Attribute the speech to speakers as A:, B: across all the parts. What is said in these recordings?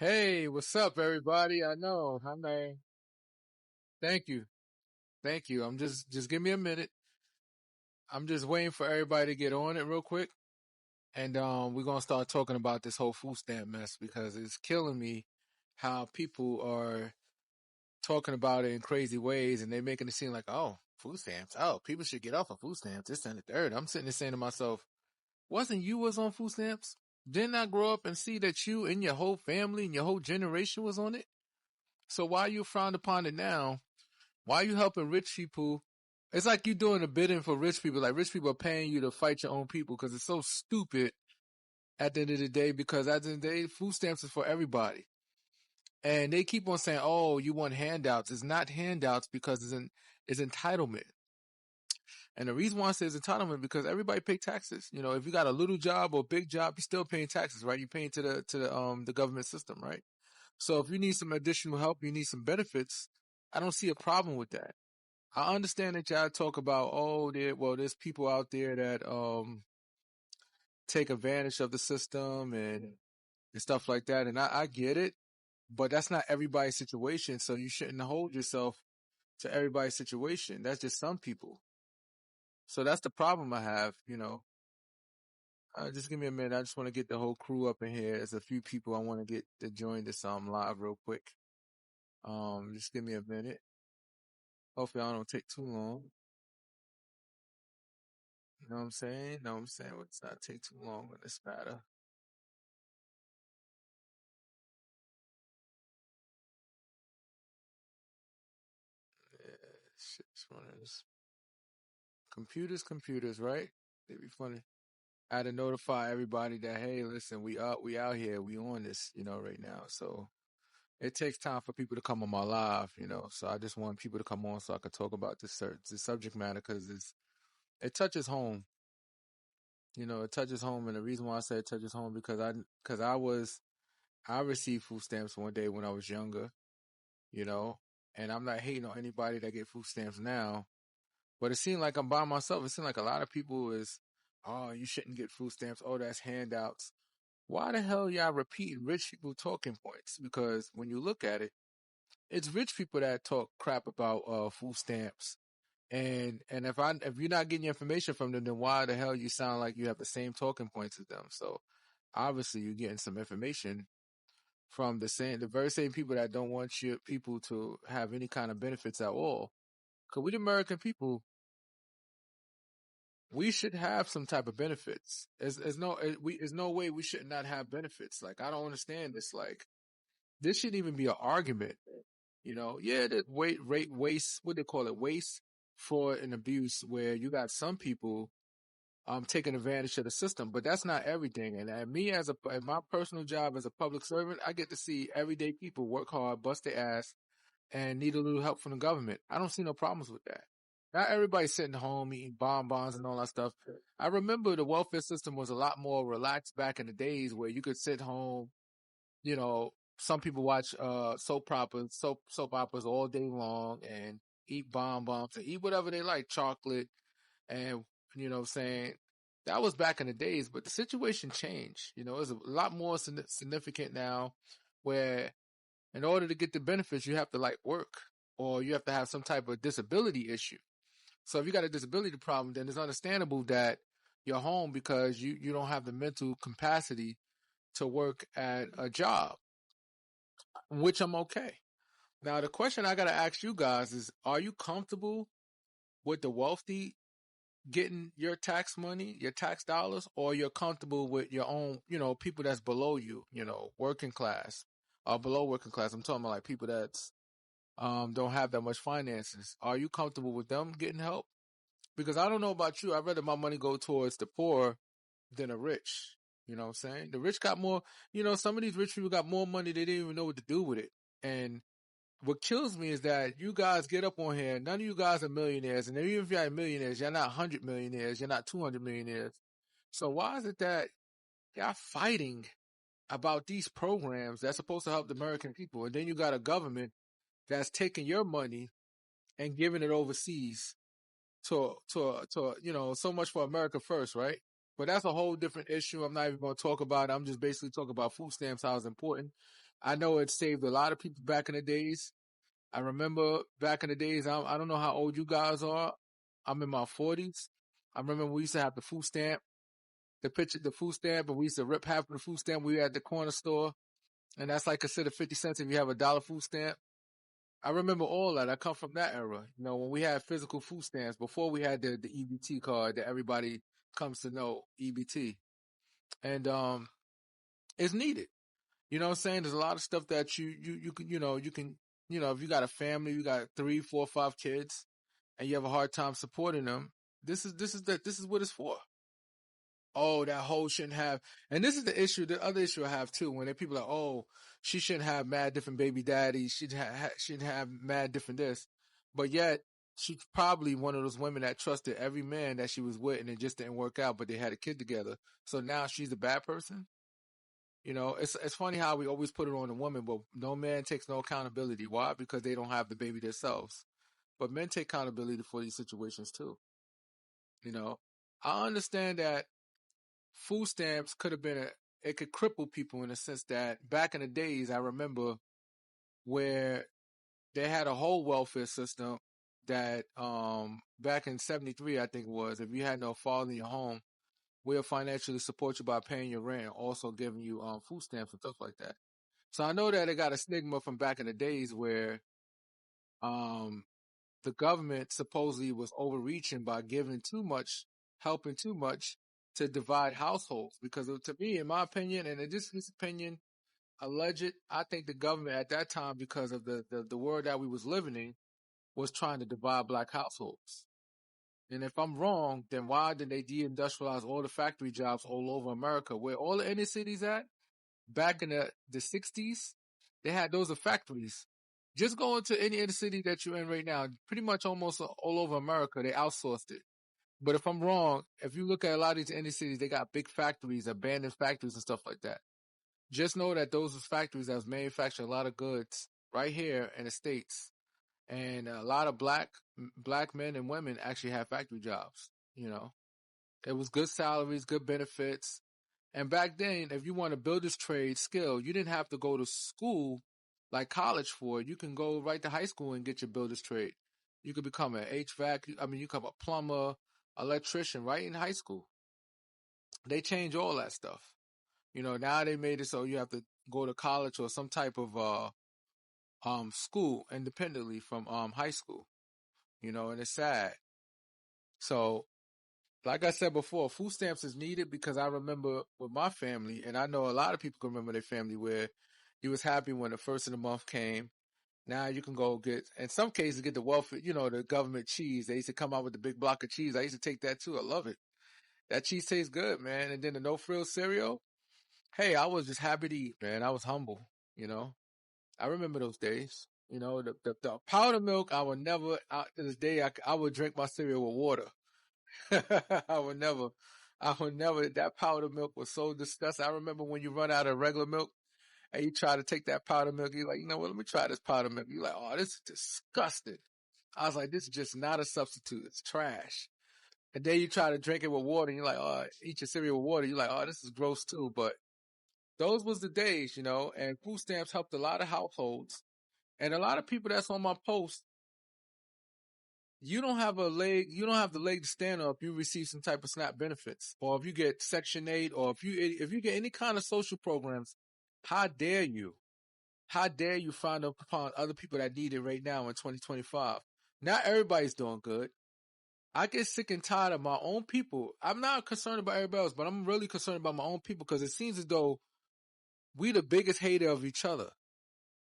A: Hey, what's up, everybody? I know. Hi, man. Thank you. Thank you. I'm just give me a minute. I'm just waiting for everybody to get on it real quick. And we're gonna start talking about this whole food stamp mess because it's killing me how people are talking about it in crazy ways and they're making it seem like, oh, food stamps. Oh, people should get off of food stamps. This and the third. I'm sitting there saying to myself, wasn't you was on food stamps? Didn't I grow up and see that you and your whole family and your whole generation was on it? So why are you frowned upon it now? Why are you helping rich people? It's like you doing a bidding for rich people. Like rich people are paying you to fight your own people because it's so stupid at the end of the day. Because at the end of the day, food stamps is for everybody. And they keep on saying, "Oh, you want handouts?" It's not handouts because it's entitlement. And the reason why I say it's entitlement because everybody pay taxes. You know, if you got a little job or big job, you're still paying taxes, right? You're paying to the government system, right? So if you need some additional help, you need some benefits. I don't see a problem with that. I understand that y'all talk about, oh, there's people out there that take advantage of the system and stuff like that, and I get it, but that's not everybody's situation, so you shouldn't hold yourself to everybody's situation. That's just some people. So that's the problem I have, you know. Just give me a minute. I just want to get the whole crew up in here. There's a few people I want to get to join this live real quick. Just give me a minute. Hopefully I don't take too long. You know what I'm saying? No, I'm saying let's not take too long on this matter. Yeah, shit's running. Computers, right? It'd be funny. I had to notify everybody that hey, listen, we out here, we on this, you know, right now. So it takes time for people to come on my live, you know. So I just want people to come on so I can talk about this subject matter because it touches home, you know. It touches home, and the reason why I say it touches home because I received food stamps one day when I was younger, you know, and I'm not hating on anybody that get food stamps now. But it seemed like I'm by myself. It seemed like a lot of people is, oh, you shouldn't get food stamps. Oh, that's handouts. Why the hell y'all repeating rich people talking points? Because when you look at it, it's rich people that talk crap about food stamps. And if you're not getting your information from them, then why the hell you sound like you have the same talking points as them? So obviously you're getting some information from the very same people that don't want your people to have any kind of benefits at all. Because we the American people, we should have some type of benefits. There's no way we should not have benefits. Like I don't understand this. Like this shouldn't even be an argument. You know, yeah, the rate waste, what they call it, waste, fraud, and abuse, where you got some people taking advantage of the system, but that's not everything. And me in my personal job as a public servant, I get to see everyday people work hard, bust their ass, and need a little help from the government. I don't see no problems with that. Not everybody's sitting home eating bonbons and all that stuff. I remember the welfare system was a lot more relaxed back in the days where you could sit home, you know, some people watch soap operas all day long and eat bonbons and eat whatever they like, chocolate and you know what I'm saying? That was back in the days, but the situation changed. You know, it's a lot more significant now where in order to get the benefits, you have to like work or you have to have some type of disability issue. So if you got a disability problem, then it's understandable that you're home because you don't have the mental capacity to work at a job, which I'm okay. Now, the question I got to ask you guys is, are you comfortable with the wealthy getting your tax money, your tax dollars, or you're comfortable with your own, you know, people that's below you, you know, working class or below working class? I'm talking about like people that's don't have that much finances. Are you comfortable with them getting help? Because I don't know about you. I'd rather my money go towards the poor than the rich. You know what I'm saying? The rich got more, you know, some of these rich people got more money, they didn't even know what to do with it. And what kills me is that you guys get up on here, none of you guys are millionaires, and even if you're millionaires, you're not 100 millionaires, you're not 200 millionaires. So why is it that y'all fighting about these programs that's supposed to help the American people, and then you got a government that's taking your money and giving it overseas to you know, so much for America first, right? But that's a whole different issue. I'm not even going to talk about it. I'm just basically talking about food stamps, how it's important. I know it saved a lot of people back in the days. I remember back in the days, I don't know how old you guys are. I'm in my 40s. I remember we used to have the food stamp, the food stamp, and we used to rip half of the food stamp we were at the corner store. And that's like considered 50 cents if you have a dollar food stamp. I remember all that. I come from that era. You know, when we had physical food stamps before we had the EBT card that everybody comes to know, EBT. And it's needed. You know what I'm saying? There's a lot of stuff that you can if you got a family, you got 3, 4, 5 kids, and you have a hard time supporting them. This is what it's for. Oh, that hoe shouldn't have. And this is the issue. The other issue I have too, when people are, oh, she shouldn't have mad different baby daddies. Shouldn't have mad different this, but yet she's probably one of those women that trusted every man that she was with, and it just didn't work out. But they had a kid together, so now she's a bad person. You know, it's funny how we always put it on the woman, but no man takes no accountability. Why? Because they don't have the baby themselves. But men take accountability for these situations too. You know, I understand that food stamps could have been it could cripple people in the sense that back in the days, I remember where they had a whole welfare system that back in 73, I think it was, if you had no father in your home, we'll financially support you by paying your rent and also giving you food stamps and stuff like that. So I know that it got a stigma from back in the days where um the government supposedly was overreaching by giving too much, helping too much to divide households. Because to me, in my opinion, and it just his opinion, alleged, I think the government at that time, because of the world that we was living in, was trying to divide black households. And if I'm wrong, then why did they deindustrialize all the factory jobs all over America? Where all the inner cities at? Back in the 60s, they had those are factories. Just go into any inner city that you're in right now, pretty much almost all over America, they outsourced it. But if I'm wrong, if you look at a lot of these inner cities, they got big factories, abandoned factories and stuff like that. Just know that those are factories that was manufacturing a lot of goods right here in the States. And a lot of black men and women actually have factory jobs, you know. It was good salaries, good benefits. And back then, if you want to build this trade skill, you didn't have to go to school like college for it. You can go right to high school and get your builder's trade. You could become an HVAC, you become a plumber, electrician right in high school. They change all that stuff. You know, now they made it so you have to go to college or some type of school independently from high school. You know, and it's sad. So like I said before, food stamps is needed because I remember with my family, and I know a lot of people can remember their family where you was happy when the first of the month came. Now you can go get, in some cases, get the welfare, the government cheese. They used to come out with the big block of cheese. I used to take that too. I love it. That cheese tastes good, man. And then the no frills cereal. Hey, I was just happy to eat, man. I was humble, you know. I remember those days. You know, the powder milk, I would never, to this day, I would drink my cereal with water. I would never, that powder milk was so disgusting. I remember when you run out of regular milk and you try to take that powder milk, you're like, you know what, let me try this powder milk. You're like, oh, this is disgusting. I was like, this is just not a substitute. It's trash. And then you try to drink it with water and you're like, oh, eat your cereal with water. You're like, oh, this is gross too. But those was the days, and food stamps helped a lot of households and a lot of people that's on my post. You don't have the leg to stand up if you receive some type of SNAP benefits, or if you get Section 8, or if you get any kind of social programs. How dare you? How dare you find upon other people that need it right now in 2025? Not everybody's doing good. I get sick and tired of my own people. I'm not concerned about everybody else, but I'm really concerned about my own people because it seems as though we the biggest hater of each other.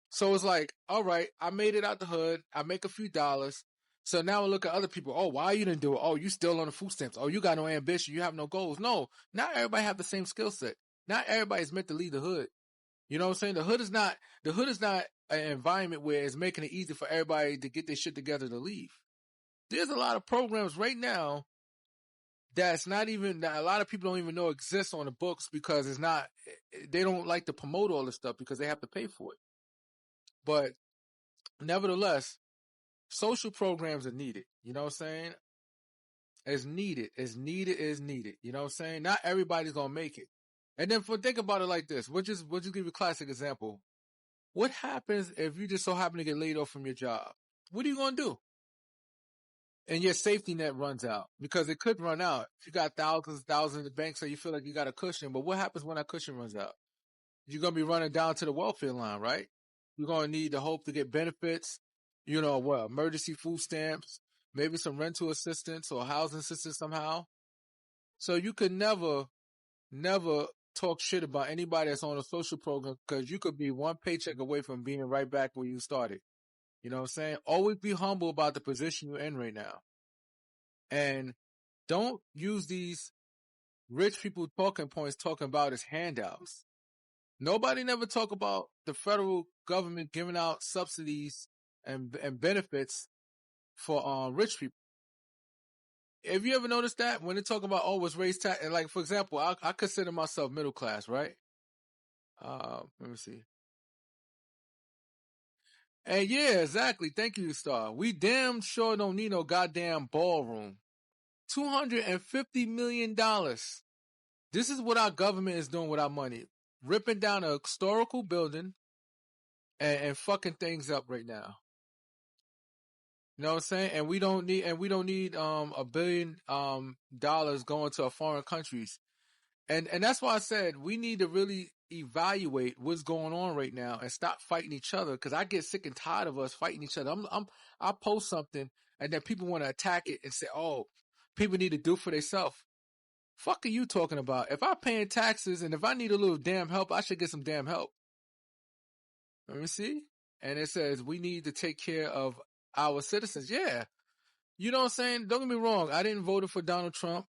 A: So it's like, all right, I made it out the hood. I make a few dollars. So now I look at other people. Oh, why you didn't do it? Oh, you still on the food stamps. Oh, you got no ambition. You have no goals. No, not everybody have the same skill set. Not everybody's meant to lead the hood. You know what I'm saying? The hood is not an environment where it's making it easy for everybody to get their shit together to leave. There's a lot of programs right now that's not even, that a lot of people don't even know exist on the books because they don't like to promote all this stuff because they have to pay for it. But nevertheless, social programs are needed. You know what I'm saying? It's needed. It's needed. It's needed. You know what I'm saying? Not everybody's gonna make it. And then think about it like this. We'll just give you a classic example. What happens if you just so happen to get laid off from your job? What are you going to do? And your safety net runs out because it could run out. If you got thousands in the bank, so you feel like you got a cushion. But what happens when that cushion runs out? You're going to be running down to the welfare line, right? You're going to need to hope to get benefits, emergency food stamps, maybe some rental assistance or housing assistance somehow. So you could never talk shit about anybody that's on a social program because you could be one paycheck away from being right back where you started. You know what I'm saying? Always be humble about the position you're in right now. And don't use these rich people talking points talking about as handouts. Nobody never talk about the federal government giving out subsidies and benefits for rich people. Have you ever noticed that when they talk about it's raised tax? And like for example, I consider myself middle class, right? Let me see. And yeah, exactly. Thank you, Star. We damn sure don't need no goddamn ballroom. $250 million. This is what our government is doing with our money. Ripping down a historical building and fucking things up right now. You know what I'm saying? And we don't need $1 billion going to foreign countries. And that's why I said we need to really evaluate what's going on right now and stop fighting each other, because I get sick and tired of us fighting each other. I post something and then people want to attack it and say, "Oh, people need to do for themselves." Fuck are you talking about? If I'm paying taxes and if I need a little damn help, I should get some damn help. Let me see. And it says we need to take care of our citizens. Yeah. You know what I'm saying? Don't get me wrong. I didn't vote for Donald Trump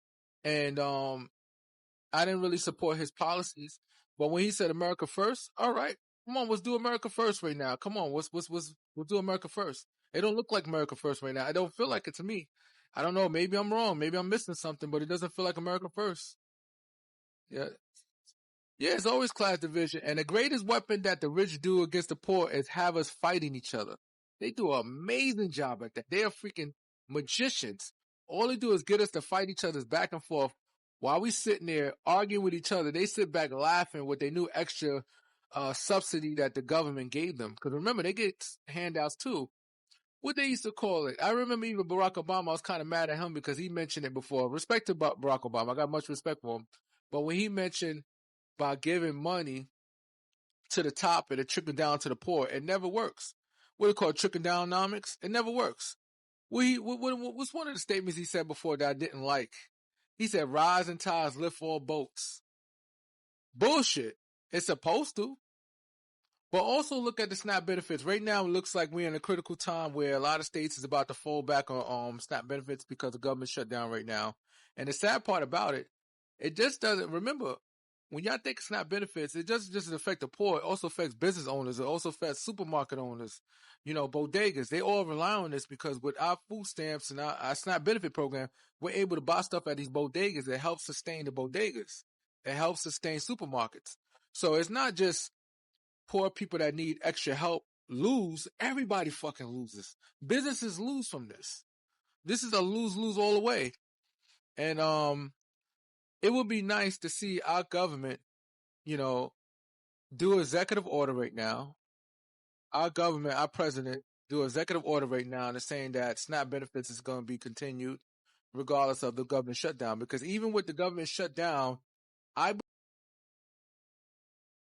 A: and I didn't really support his policies. But when he said America first, all right, come on, let's do America first right now. Come on, we'll do America first. It don't look like America first right now. I don't feel like it to me. I don't know. Maybe I'm wrong. Maybe I'm missing something, but it doesn't feel like America first. Yeah. Yeah, it's always class division. And the greatest weapon that the rich do against the poor is have us fighting each other. They do an amazing job at that. They are freaking magicians. All they do is get us to fight each other's back and forth while we sitting there arguing with each other. They sit back laughing with their new extra subsidy that the government gave them. Because remember, they get handouts too. What they used to call it. I remember even Barack Obama, I was kind of mad at him because he mentioned it before. Respect to Barack Obama. I got much respect for him. But when he mentioned by giving money to the top and it trickle down to the poor, it never works. What do you call it, trickle downomics? It never works. What's one of the statements he said before that I didn't like? He said, "Rising tides lift all boats." Bullshit. It's supposed to. But also look at the SNAP benefits. Right now, it looks like we're in a critical time where a lot of states is about to fall back on SNAP benefits because the government shut down right now. And the sad part about it, it just doesn't. Remember, when y'all think of SNAP benefits, it doesn't affect the poor. It also affects business owners. It also affects supermarket owners, bodegas. They all rely on this because with our food stamps and our SNAP benefit program, we're able to buy stuff at these bodegas. It helps sustain the bodegas. It helps sustain supermarkets. So it's not just poor people that need extra help lose. Everybody fucking loses. Businesses lose from this. This is a lose-lose all the way. And it would be nice to see our government, do executive order right now. Our government, our president, do executive order right now and saying that SNAP benefits is going to be continued regardless of the government shutdown. Because even with the government shutdown, I